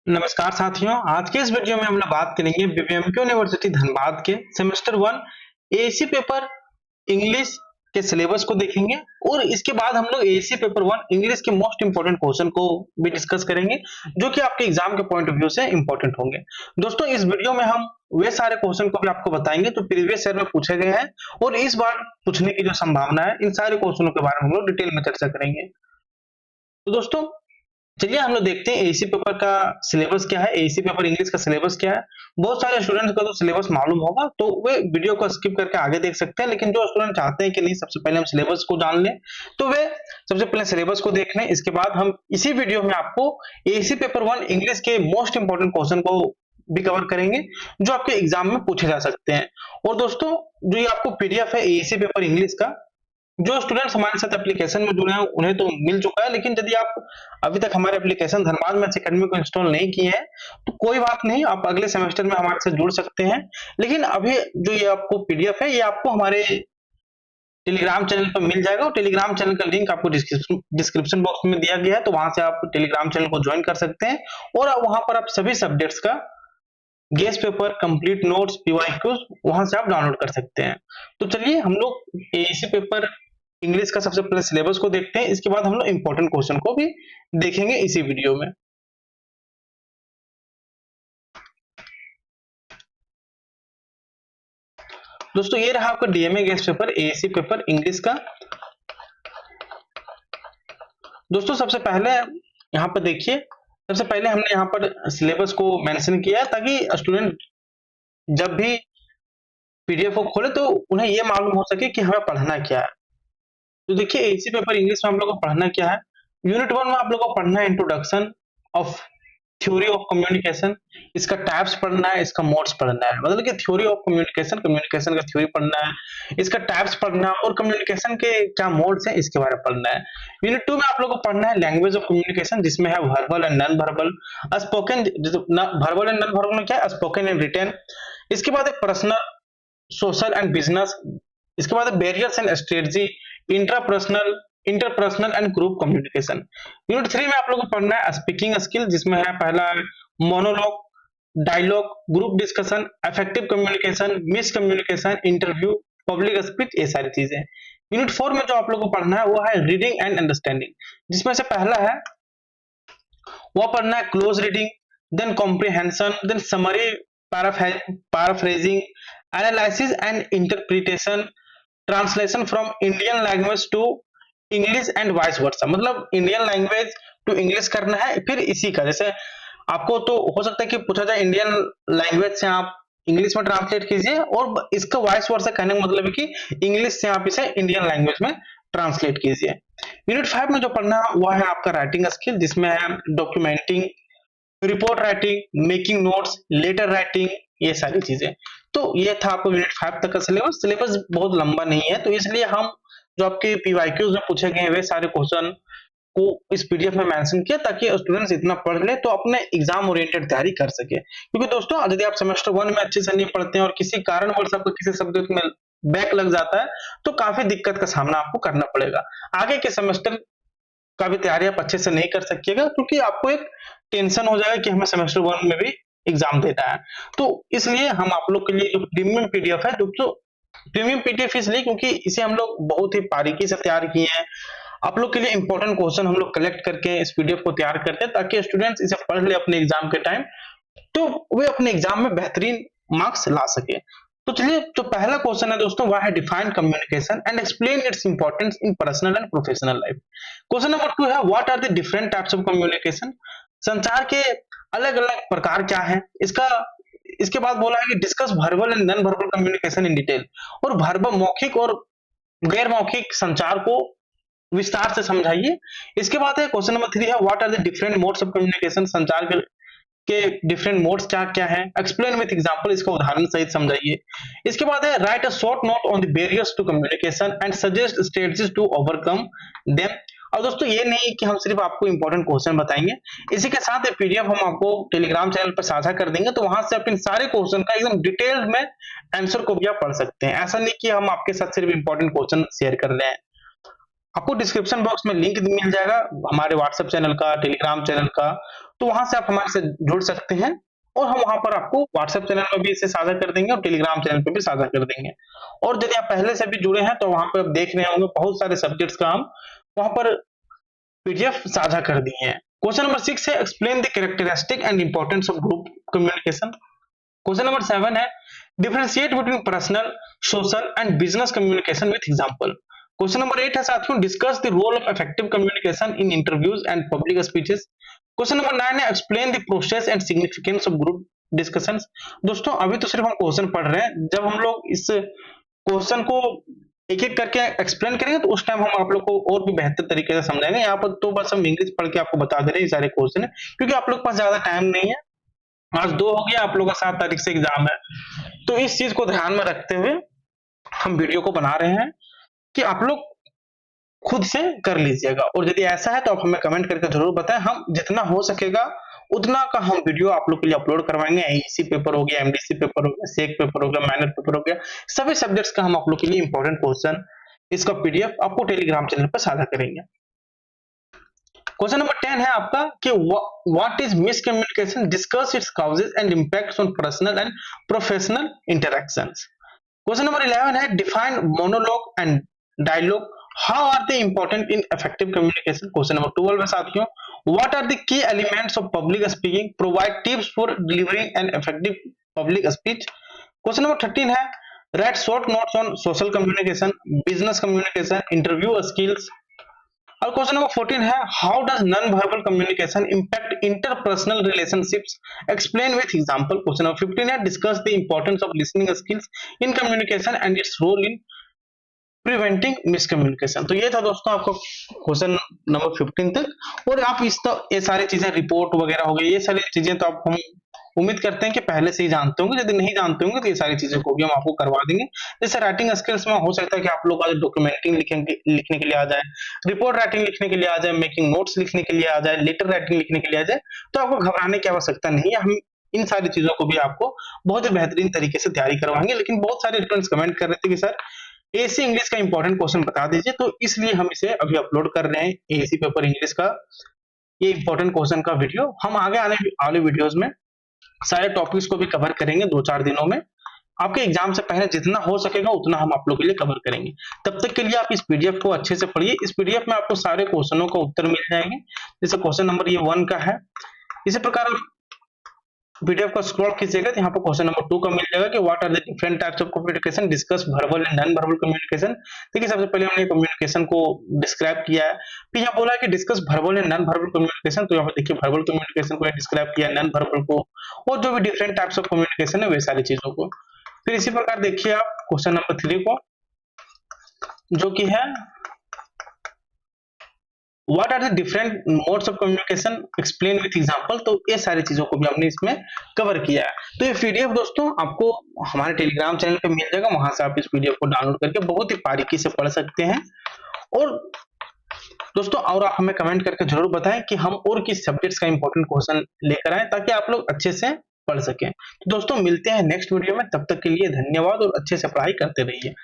नमस्कार साथियों, आज के इस वीडियो में हम लोग बात करेंगे बीबीएमके यूनिवर्सिटी धनबाद के सेमेस्टर 1 एएसी पेपर इंग्लिश के सिलेबस को देखेंगे और इसके बाद हम लोग एएसी पेपर 1 इंग्लिश के मोस्ट इंपोर्टेंट क्वेश्चन को भी डिस्कस करेंगे जो कि आपके एग्जाम के पॉइंट ऑफ व्यू से इंपॉर्टेंट होंगे। दोस्तों, इस वीडियो में हम वे सारे क्वेश्चन को भी आपको बताएंगे जो प्रीवियस ईयर में पूछे गए हैं और इस बार पूछने की जो संभावना है, इन सारे क्वेश्चनों के बारे में हम लोग डिटेल में चर्चा करेंगे। तो दोस्तों, चलिए हम लोग देखते हैं एएसी पेपर का सिलेबस क्या है, एएसी पेपर इंग्लिश का सिलेबस क्या है। बहुत सारे स्टूडेंट्स को तो सिलेबस मालूम होगा तो वे वीडियो को स्किप करके आगे देख सकते हैं, लेकिन जो स्टूडेंट चाहते हैं कि नहीं सबसे पहले हम सिलेबस को जान लें तो वे सबसे पहले सिलेबस को देख लें। इसके बाद हम इसी वीडियो में आपको एएसी पेपर 1 इंग्लिश के मोस्ट इंपोर्टेंट क्वेश्चन को भी कवर करेंगे जो आपके एग्जाम में पूछे जा सकते हैं। और दोस्तों, जो ये आपको पीडीएफ है एएसी पेपर इंग्लिश का, जो स्टूडेंट्स हमारे साथ एप्लीकेशन में जुड़े हैं उन्हें तो मिल चुका है, लेकिन यदि आप अभी तक हमारे एप्लीकेशन धनबाद मैथ्स एकेडमी को इंस्टॉल नहीं किए हैं तो कोई बात नहीं, आप अगले सेमेस्टर में हमारे साथ जुड़ सकते हैं। लेकिन अभी जो ये आपको पीडीएफ है ये आपको हमारे टेलीग्राम चैनल पर मिल जाएगा और टेलीग्राम चैनल का लिंक आपको डिस्क्रिप्शन बॉक्स में दिया गया है, तो वहां से आप टेलीग्राम चैनल को ज्वाइन कर सकते हैं और वहां पर आप सभी सब्जेक्ट्स का guest paper, complete notes, PYQs वहां से आप डाउनलोड कर सकते हैं। तो चलिए हम लोग एएसी पेपर इंग्लिश का सबसे पहले सिलेबस को देखते हैं, इसके बाद हम लोग इंपॉर्टेंट क्वेश्चन को भी देखेंगे इसी वीडियो में। दोस्तों, ये रहा आपका DMA guest paper AAC paper English का। दोस्तों, सबसे पहले यहाँ पर देखिए, सबसे पहले हमने यहाँ पर सिलेबस को मेंशन किया है ताकि स्टूडेंट जब भी पीडीएफ को खोले तो उन्हें ये मालूम हो सके कि हमें पढ़ना क्या है। तो देखिए, एएसी पेपर इंग्लिश में हम लोग को पढ़ना क्या है। यूनिट 1 में आप लोग को पढ़ना है introduction of theory of communication. इसका टाइप्स पढ़ना है, इसका मोड्स पढ़ना है, मतलब कि थ्योरी ऑफ कम्युनिकेशन, कम्युनिकेशन का थ्योरी पढ़ना है, इसका टाइप्स पढ़ना है और कम्युनिकेशन के क्या मोड्स हैं इसके बारे में पढ़ना है। यूनिट 2 में आप लोग को पढ़ना है लैंग्वेज ऑफ कम्युनिकेशन, जिसमें है verbal and non verbal, spoken, verbal and non verbal में क्या है, स्पोकन एंड रिटन। इसके बाद है पर्सनल, सोशल एंड बिजनेस। इसके बाद है barriers and strategy, interpersonal and group communication. Unit 3 में आप लोगों को पढ़ना है स्पीकिंग स्किल, जिसमें है पहला monologue, dialogue, group discussion, effective communication, miss communication, interview, public speech, ये सारी चीजें। यूनिट 4 में जो आप लोगों को पढ़ना है वो है रीडिंग एंड अंडरस्टैंडिंग, जिसमें से पहला है वो पढ़ना है close reading, then comprehension, then summary, paraphrasing, analysis and interpretation, translation from Indian language to English and vice versa, मतलब इंडियन लैंग्वेज टू इंग्लिश करना है। फिर इसी का जैसे आपको तो हो सकता है कि पूछा जाए इंडियन लैंग्वेज से आप इंग्लिश में ट्रांसलेट कीजिए, और इसका वाइस वर्सा कहने का मतलब है कि इंग्लिश से आप इसे इंडियन लैंग्वेज में ट्रांसलेट कीजिए। यूनिट 5 में जो पढ़ना है वह है आपका राइटिंग स्किल, जिसमें है documenting, report writing, making notes, letter writing, ये सारी चीजें। तो ये था आपको यूनिट 5 तक का सिलेबस। सिलेबस बहुत लंबा नहीं है, तो इसलिए हम जो आपके पीवाईक्यूज में पूछे गए वे सारे क्वेश्चन को इस पीडीएफ में मेंशन किया ताकि स्टूडेंट्स इतना पढ़ ले तो अपने एग्जाम ओरिएंटेड तैयारी कर सके। क्योंकि दोस्तों, यदि आप सेमेस्टर 1 में अच्छे से नहीं पढ़ते हैं और किसी कारणवश आपको किसी सब्जेक्ट में बैक लग जाता है तो काफी दिक्कत का सामना आपको करना पड़ेगा। आगे के सेमेस्टर का भी तैयारी आप अच्छे से नहीं कर सकिएगा, क्योंकि आपको एक टेंशन हो जाएगा कि हमें सेमेस्टर 1 में भी एग्जाम देना है। तो इसलिए हम आप लोग के लिए जो प्रीमियम पीडीएफ है, जो प्रीमियम पीडीएफ इसलिए क्योंकि इसे हम लोग बहुत ही बारीकी से तैयार किए हैं। आप लोग के लिए इंपॉर्टेंट क्वेश्चन हम लोग कलेक्ट करके इस पीडीएफ को तैयार करते हैं ताकि स्टूडेंट्स इसे पढ़ ले अपने एग्जाम के टाइम, तो वे अपने एग्जाम में बेहतरीन मार्क्स ला सके। तो चलिए, जो पहला क्वेश्चन है दोस्तों वह है define communication and explain its importance in personal and professional life. Question number 2 है what are the different types of communication, संचार के अलग अलग प्रकार क्या है। इसके बाद बोला है कि discuss verbal and non verbal communication in detail, और वर्बल मौखिक और गैर मौखिक संचार को विस्तार से समझाइए। इसके बाद है क्वेश्चन नंबर 3 है what are the different modes of communication, संचार के डिफरेंट मोड्स क्या क्या है, एक्सप्लेन विद एग्जांपल, इसको उदाहरण सहित समझाइए। इसके बाद है write a short note on the barriers to communication and suggest strategies to overcome them. और दोस्तों, ये नहीं कि हम सिर्फ आपको इंपॉर्टेंट क्वेश्चन बताएंगे, इसी के साथ पीडीएफ हम आपको टेलीग्राम चैनल पर साझा कर देंगे, तो वहां से आप इन सारे क्वेश्चन का एकदम डिटेल में आंसर को भी आप पढ़ सकते हैं। ऐसा नहीं कि हम आपके साथ सिर्फ इंपॉर्टेंट क्वेश्चन शेयर कर रहे हैं। आपको डिस्क्रिप्शन बॉक्स में लिंक मिल जाएगा हमारे व्हाट्सएप चैनल का, टेलीग्राम चैनल का, तो वहां से आप हमारे से जुड़ सकते हैं और हम वहां पर आपको व्हाट्सएप चैनल पर भी इसे साझा कर देंगे और टेलीग्राम चैनल पर भी साझा कर देंगे। और यदि आप पहले से भी जुड़े हैं तो वहां पर आप देख रहे होंगे बहुत सारे सब्जेक्ट्स का हम वहां पर पीडीएफ साझा कर दिए हैं। क्वेश्चन नंबर 6 है explain the characteristic and importance of group communication. Question number 7 है differentiate between personal, social and business communication with example. Question number 8 है साथियों discuss the role of effective communication in interviews and public speeches. Question number 9 है explain the process and significance of group discussions. दोस्तों अभी तो सिर्फ हम question पढ़ रहे हैं, जब हम लोग इस क्वेश्चन को एक एक करके एक्सप्लेन करेंगे तो उस टाइम हम आप लोग को और भी बेहतर तरीके से समझाएंगे। यहाँ पर तो बस हम इंग्लिश पढ़ के आपको बता दे रहे हैं ये सारे क्वेश्चन है, क्योंकि आप लोग के पास ज्यादा टाइम नहीं है। आज 2 हो गया, आप लोग का 7 तारीख से एग्जाम है, तो इस चीज को ध्यान में रखते हुए हम वीडियो को बना रहे हैं कि आप लोग खुद से कर लीजिएगा। और यदि ऐसा है तो आप हमें कमेंट करके जरूर बताएं, हम जितना हो सकेगा उतना का हम वीडियो आप लोग के लिए अपलोड करवाएंगे। एईसी पेपर हो गया, एमडीसी पेपर हो गया, सेक पेपर हो गया, माइनर पेपर हो गया, सभी सब्जेक्ट्स का हम आप लोग के लिए इंपॉर्टेंट क्वेश्चन इसका पीडीएफ आपको टेलीग्राम चैनल पर साझा करेंगे। क्वेश्चन नंबर 10 है आपका कि what is miscommunication, discuss its causes and impacts on personal and professional interactions. Question number 11 है define monologue and dialogue, how are they important in effective communication. Question number 12 है साथियों what are the key elements of public speaking, provide tips for delivering an effective public speech. Question number 13 है write short notes on social communication, business communication, interview skills. और question number 14 है how does non verbal communication impact interpersonal relationships, explain with example. Question number 15 है discuss the importance of listening skills in communication and its role in preventing miscommunication. तो ये था दोस्तों आपका question number 15 तक। और आप इस तो ये सारी चीजें रिपोर्ट वगैरह हो गई, ये सारी चीजें तो आप हम उम्मीद करते हैं कि पहले से ही जानते होंगे। यदि नहीं जानते होंगे तो ये सारी चीजें को भी हम आपको करवा देंगे। जैसे राइटिंग स्किल्स में हो सकता है कि आप लोग आज डॉक्यूमेंटिंग लिखने के लिए आ जाए, रिपोर्ट राइटिंग लिखने के लिए आ जाए, मेकिंग नोट्स लिखने के लिए आ जाए, लेटर राइटिंग लिखने के लिए आ जाए, तो आपको घबराने की आवश्यकता नहीं है। हम इन सारी चीजों को भी आपको बहुत ही बेहतरीन तरीके से तैयारी करवाएंगे। लेकिन बहुत सारे स्टूडेंट्स कमेंट कर रहे थे कि सर एसी इंग्लिश का इंपॉर्टेंट क्वेश्चन बता दीजिए, तो इसलिए हम इसे अभी अपलोड कर रहे हैं। एसी पेपर इंग्लिश का ये इंपॉर्टेंट क्वेश्चन का वीडियो हम आगे आने वाले वीडियोस में सारे टॉपिक्स को भी कवर करेंगे 2-4 दिनों में। आपके एग्जाम से पहले जितना हो सकेगा उतना हम आप लोग के लिए कवर करेंगे। तब तक के लिए आप इस पीडीएफ को अच्छे से पढ़िए। इस पीडीएफ में आपको सारे क्वेश्चनों का उत्तर मिल जाएंगे। जैसे क्वेश्चन नंबर ये 1 का है, इसी प्रकार आप पीडीएफ को स्क्रॉल कीजिएगा तो यहाँ पर क्वेश्चन नंबर 2 का मिल जाएगा कि what are the different types of communication, discuss verbal and non verbal communication. देखिए सबसे पहले हमने कम्युनिकेशन को डिस्क्राइब किया है, फिर यहाँ बोला है कि discuss verbal and non verbal communication. तो यहाँ पर देखिए वर्बल कम्युनिकेशन को डिस्क्राइब किया, नॉन वर्बल को, और जो भी डिफरेंट टाइप्स ऑफ कम्युनिकेशन है वे सारी चीजों को। फिर इसी प्रकार देखिए आप क्वेश्चन नंबर 3 को, जो कि है what are the different modes of communication, explain with example. तो ये सारी चीजों को भी हमने इसमें कवर किया है। तो ये पीडीएफ दोस्तों आपको हमारे टेलीग्राम चैनल पे मिल जाएगा, वहां से आप इस पीडीएफ को डाउनलोड करके बहुत ही बारीकी से पढ़ सकते हैं। और दोस्तों और आप हमें कमेंट करके जरूर बताएं कि हम और किस सब्जेक्ट्स का इंपॉर्टेंट क्वेश्चन लेकर आए ताकि आप लोग अच्छे से पढ़ सकें। तो दोस्तों मिलते हैं नेक्स्ट वीडियो में, तब तक के लिए धन्यवाद और अच्छे से पढ़ाई करते रहिए।